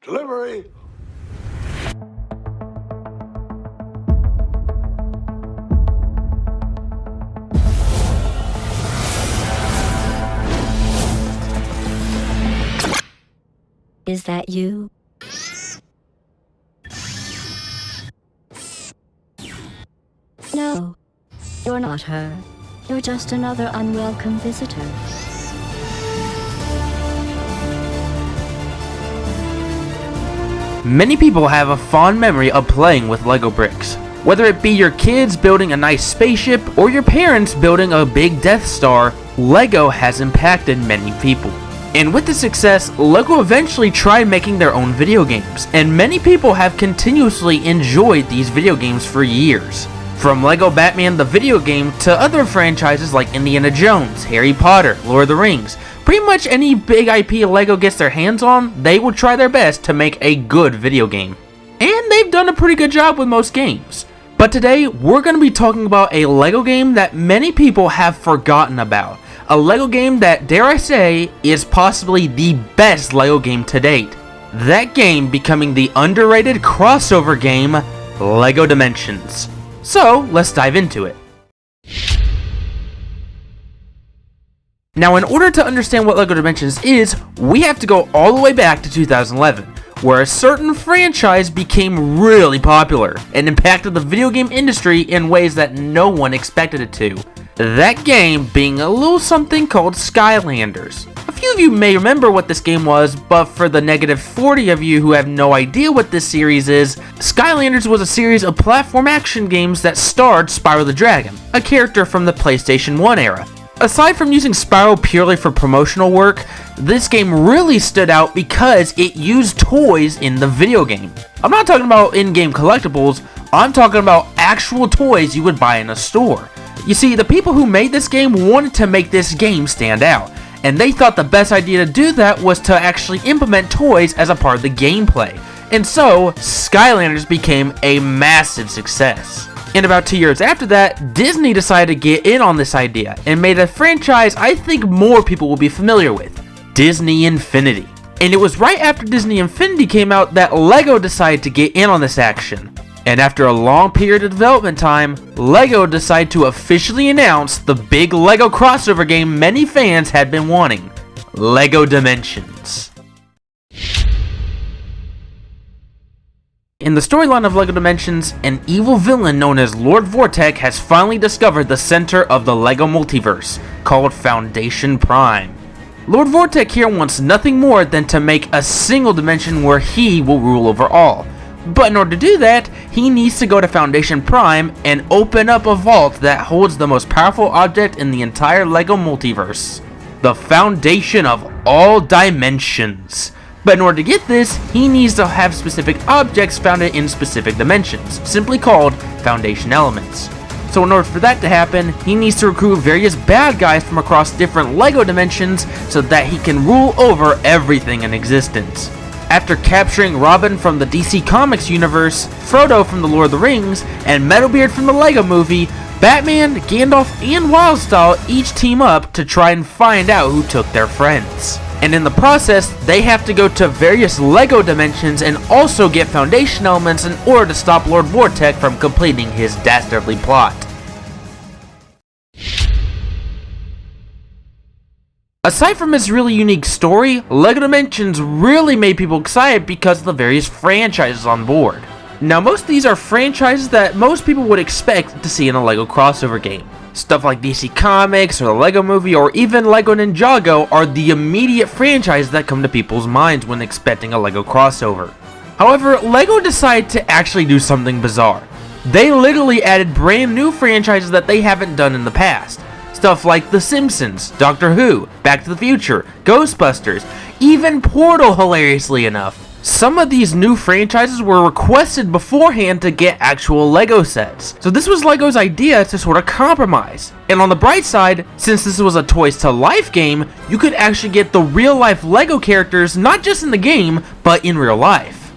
Delivery. Is that you? No, you're not her. You're just another unwelcome visitor. Many people have a fond memory of playing with Lego bricks. Whether it be your kids building a nice spaceship or your parents building a big Death Star, Lego has impacted many people. And with the success, Lego eventually tried making their own video games, and many people have continuously enjoyed these video games for years. From Lego Batman the video game to other franchises like Indiana Jones, Harry Potter, Lord of the Rings, pretty much any big IP Lego gets their hands on, they will try their best to make a good video game. And they've done a pretty good job with most games. But today, we're going to be talking about a Lego game that many people have forgotten about. A Lego game that, dare I say, is possibly the best Lego game to date. That game becoming the underrated crossover game, Lego Dimensions. So, let's dive into it. Now, in order to understand what Lego Dimensions is, we have to go all the way back to 2011, where a certain franchise became really popular and impacted the video game industry in ways that no one expected it to. That game being a little something called Skylanders. A few of you may remember what this game was, but for the negative 40 of you who have no idea what this series is, Skylanders was a series of platform action games that starred Spyro the Dragon, a character from the PlayStation 1 era. Aside from using Spyro purely for promotional work, this game really stood out because it used toys in the video game. I'm not talking about in-game collectibles, I'm talking about actual toys you would buy in a store. You see, the people who made this game wanted to make this game stand out, and they thought the best idea to do that was to actually implement toys as a part of the gameplay. And so, Skylanders became a massive success. And about 2 years after that, Disney decided to get in on this idea and made a franchise I think more people will be familiar with, Disney Infinity. And it was right after Disney Infinity came out that Lego decided to get in on this action. And after a long period of development time, Lego decided to officially announce the big Lego crossover game many fans had been wanting, Lego Dimensions. In the storyline of Lego Dimensions, an evil villain known as Lord Vortek has finally discovered the center of the Lego multiverse, called Foundation Prime. Lord Vortek here wants nothing more than to make a single dimension where he will rule over all. But in order to do that, he needs to go to Foundation Prime and open up a vault that holds the most powerful object in the entire Lego multiverse, the foundation of all dimensions. But in order to get this, he needs to have specific objects found in specific dimensions, simply called Foundation Elements. So in order for that to happen, he needs to recruit various bad guys from across different Lego dimensions so that he can rule over everything in existence. After capturing Robin from the DC Comics universe, Frodo from the Lord of the Rings, and Metalbeard from the Lego movie, Batman, Gandalf, and Wildstyle each team up to try and find out who took their friends. And in the process, they have to go to various Lego dimensions and also get Foundation Elements in order to stop Lord Vortek from completing his dastardly plot. Aside from its really unique story, LEGO Dimensions really made people excited because of the various franchises on board. Now most of these are franchises that most people would expect to see in a LEGO crossover game. Stuff like DC Comics or the LEGO Movie or even LEGO Ninjago are the immediate franchises that come to people's minds when expecting a LEGO crossover. However, LEGO decided to actually do something bizarre. They literally added brand new franchises that they haven't done in the past. Stuff like The Simpsons, Doctor Who, Back to the Future, Ghostbusters, even Portal, hilariously enough. Some of these new franchises were requested beforehand to get actual LEGO sets. So this was LEGO's idea to sort of compromise. And on the bright side, since this was a Toys to Life game, you could actually get the real life LEGO characters not just in the game, but in real life.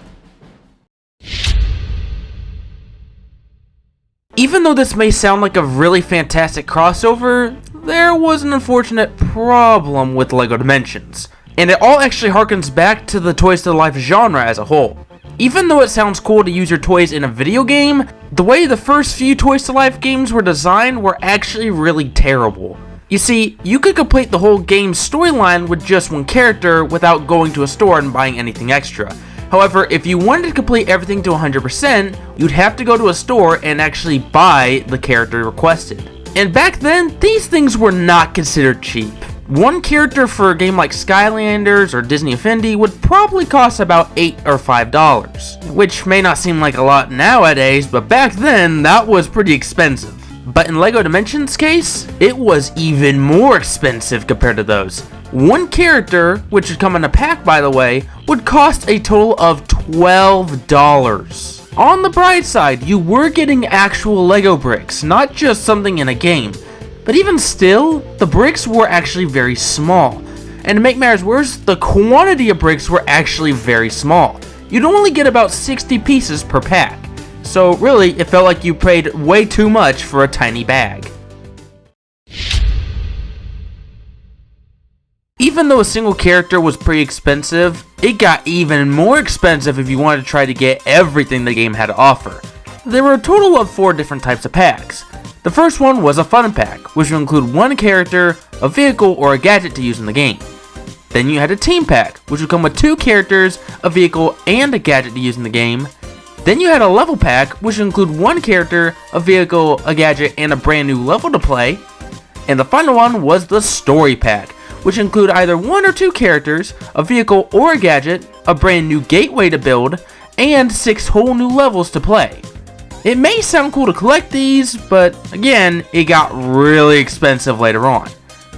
Even though this may sound like a really fantastic crossover, there was an unfortunate problem with LEGO Dimensions. and it all actually harkens back to the Toys to Life genre as a whole. Even though it sounds cool to use your toys in a video game, the way the first few Toys to Life games were designed were actually really terrible. You see, you could complete the whole game's storyline with just one character without going to a store and buying anything extra. However, if you wanted to complete everything to 100%, you'd have to go to a store and actually buy the character requested. And back then, these things were not considered cheap. One character for a game like Skylanders or Disney Infinity would probably cost about $8 or $5, which may not seem like a lot nowadays, but back then that was pretty expensive. But in LEGO Dimensions' case, it was even more expensive compared to those. One character, which would come in a pack by the way, would cost a total of $12. On the bright side, you were getting actual LEGO bricks, not just something in a game. But even still, the bricks were actually very small. And to make matters worse, the quantity of bricks were actually very small. You'd only get about 60 pieces per pack. So really, it felt like you paid way too much for a tiny bag. Even though a single character was pretty expensive, it got even more expensive if you wanted to try to get everything the game had to offer. There were a total of 4 different types of packs. The first one was a fun pack, which would include one character, a vehicle, or a gadget to use in the game. Then you had a team pack, which would come with 2 characters, a vehicle, and a gadget to use in the game. Then you had a level pack, which would include one character, a vehicle, a gadget, and a brand new level to play. And the final one was the story pack, which include either 1 or 2 characters, a vehicle or a gadget, a brand new gateway to build, and 6 whole new levels to play. It may sound cool to collect these, but again, it got really expensive later on.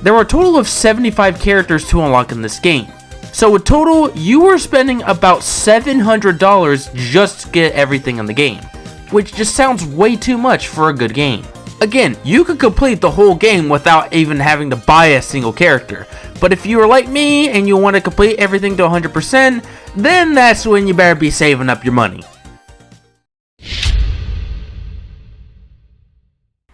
There were a total of 75 characters to unlock in this game. So in total, you were spending about $700 just to get everything in the game, which just sounds way too much for a good game. Again, you could complete the whole game without even having to buy a single character, but if you are like me and you want to complete everything to 100%, then that's when you better be saving up your money.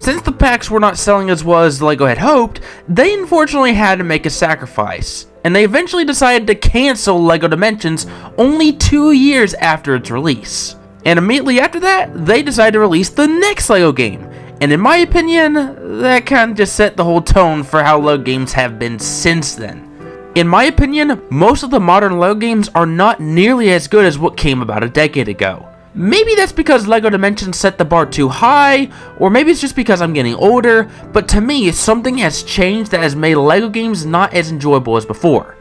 Since the packs were not selling as well as LEGO had hoped, they unfortunately had to make a sacrifice, and they eventually decided to cancel LEGO Dimensions only 2 years after its release. And immediately after that, they decided to release the next LEGO game, and in my opinion, that kind of just set the whole tone for how LEGO games have been since then. In my opinion, most of the modern LEGO games are not nearly as good as what came about a decade ago. Maybe that's because LEGO Dimensions set the bar too high, or maybe it's just because I'm getting older, but to me, something has changed that has made LEGO games not as enjoyable as before.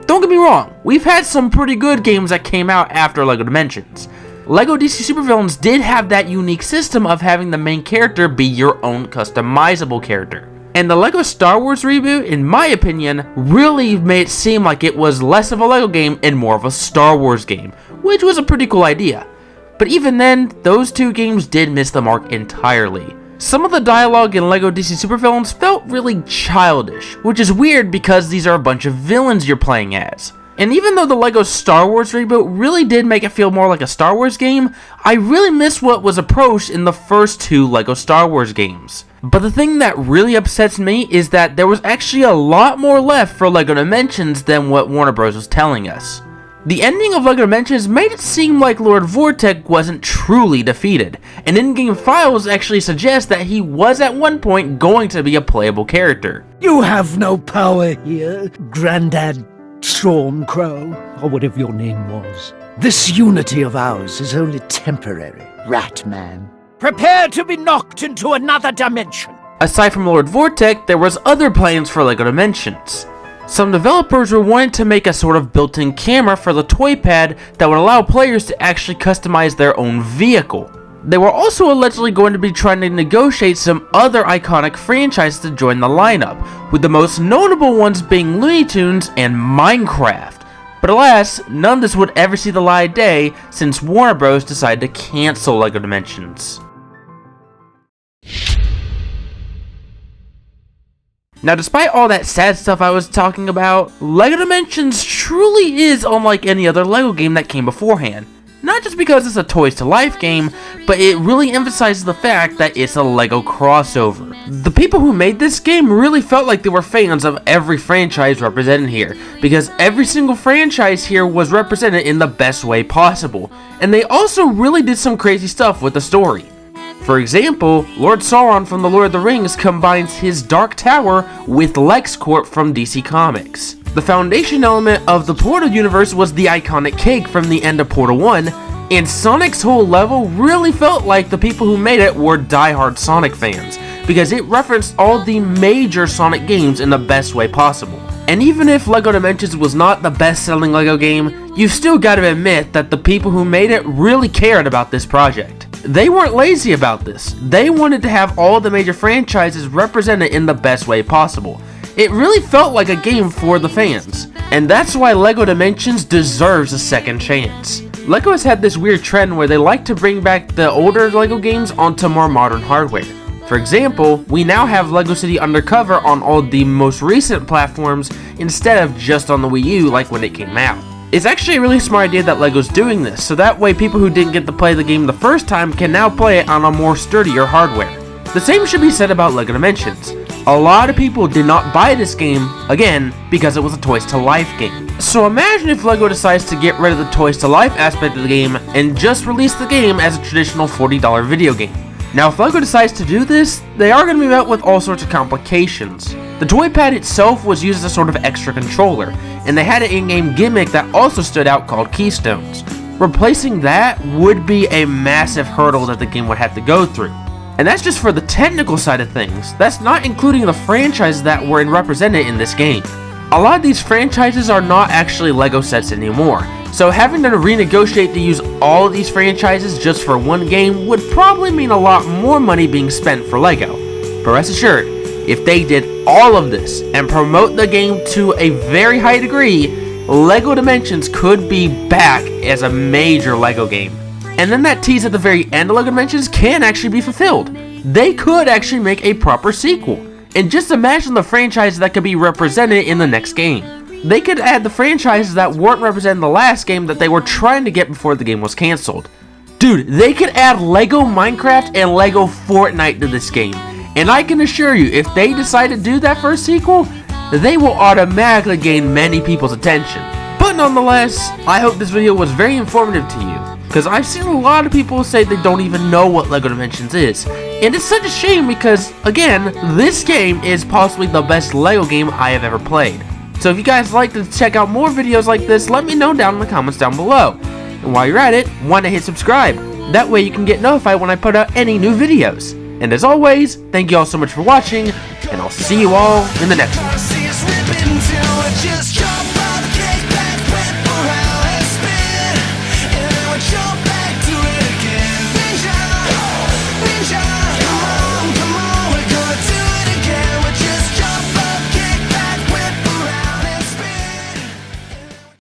Don't get me wrong, we've had some pretty good games that came out after LEGO Dimensions. LEGO DC Supervillains did have that unique system of having the main character be your own customizable character. And the LEGO Star Wars reboot, in my opinion, really made it seem like it was less of a LEGO game and more of a Star Wars game, which was a pretty cool idea. But even then, those 2 games did miss the mark entirely. Some of the dialogue in LEGO DC Supervillains felt really childish, which is weird because these are a bunch of villains you're playing as. And even though the LEGO Star Wars reboot really did make it feel more like a Star Wars game, I really miss what was approached in the first 2 LEGO Star Wars games. But the thing that really upsets me is that there was actually a lot more left for LEGO Dimensions than what Warner Bros. Was telling us. The ending of LEGO Dimensions made it seem like Lord Vortek wasn't truly defeated, and in-game files actually suggest that he was at one point going to be a playable character. You have no power here, Grandad Stormcrow, or whatever your name was. This unity of ours is only temporary, Ratman. Prepare to be knocked into another dimension. Aside from Lord Vortek, there was other plans for LEGO Dimensions. Some developers were wanting to make a sort of built-in camera for the toy pad that would allow players to actually customize their own vehicle. They were also allegedly going to be trying to negotiate some other iconic franchises to join the lineup, with the most notable ones being Looney Tunes and Minecraft. But alas, none of this would ever see the light of day since Warner Bros. Decided to cancel LEGO Dimensions. Now, despite all that sad stuff I was talking about, LEGO Dimensions truly is unlike any other LEGO game that came beforehand. Not just because it's a Toys to Life game, but it really emphasizes the fact that it's a LEGO crossover. The people who made this game really felt like they were fans of every franchise represented here, because every single franchise here was represented in the best way possible, and they also really did some crazy stuff with the story. For example, Lord Sauron from The Lord of the Rings combines his Dark Tower with LexCorp from DC Comics. The foundation element of the Portal universe was the iconic cake from the end of Portal 1, and Sonic's whole level really felt like the people who made it were die-hard Sonic fans, because it referenced all the major Sonic games in the best way possible. And even if LEGO Dimensions was not the best-selling LEGO game, you've still got to admit that the people who made it really cared about this project. They weren't lazy about this. They wanted to have all the major franchises represented in the best way possible. It really felt like a game for the fans, and that's why LEGO Dimensions deserves a second chance. LEGO has had this weird trend where they like to bring back the older LEGO games onto more modern hardware. For example, we now have LEGO City Undercover on all the most recent platforms instead of just on the Wii U like when it came out. It's actually a really smart idea that LEGO's doing this, so that way people who didn't get to play the game the first time can now play it on a more sturdier hardware. The same should be said about LEGO Dimensions. A lot of people did not buy this game, again, because it was a Toys to Life game. So imagine if LEGO decides to get rid of the Toys to Life aspect of the game and just release the game as a traditional $40 video game. Now if LEGO decides to do this, they are going to be met with all sorts of complications. The toy pad itself was used as a sort of extra controller, and they had an in-game gimmick that also stood out called Keystones. Replacing that would be a massive hurdle that the game would have to go through. And that's just for the technical side of things. That's not including the franchises that were represented in this game. A lot of these franchises are not actually LEGO sets anymore, so having to renegotiate to use all of these franchises just for one game would probably mean a lot more money being spent for LEGO. But rest assured, if they did all of this and promote the game to a very high degree, LEGO Dimensions could be back as a major LEGO game. And then that tease at the very end of LEGO Dimensions can actually be fulfilled. They could actually make a proper sequel. And just imagine the franchises that could be represented in the next game. They could add the franchises that weren't represented in the last game that they were trying to get before the game was cancelled. Dude, they could add LEGO Minecraft and LEGO Fortnite to this game. And I can assure you, if they decide to do that for a sequel, they will automatically gain many people's attention. But nonetheless, I hope this video was very informative to you, because I've seen a lot of people say they don't even know what LEGO Dimensions is. And it's such a shame because, again, this game is possibly the best LEGO game I have ever played. So if you guys like to check out more videos like this, let me know down in the comments down below. And while you're at it, why not hit subscribe? That way you can get notified when I put out any new videos. And as always, thank you all so much for watching, and I'll see you all in the next one.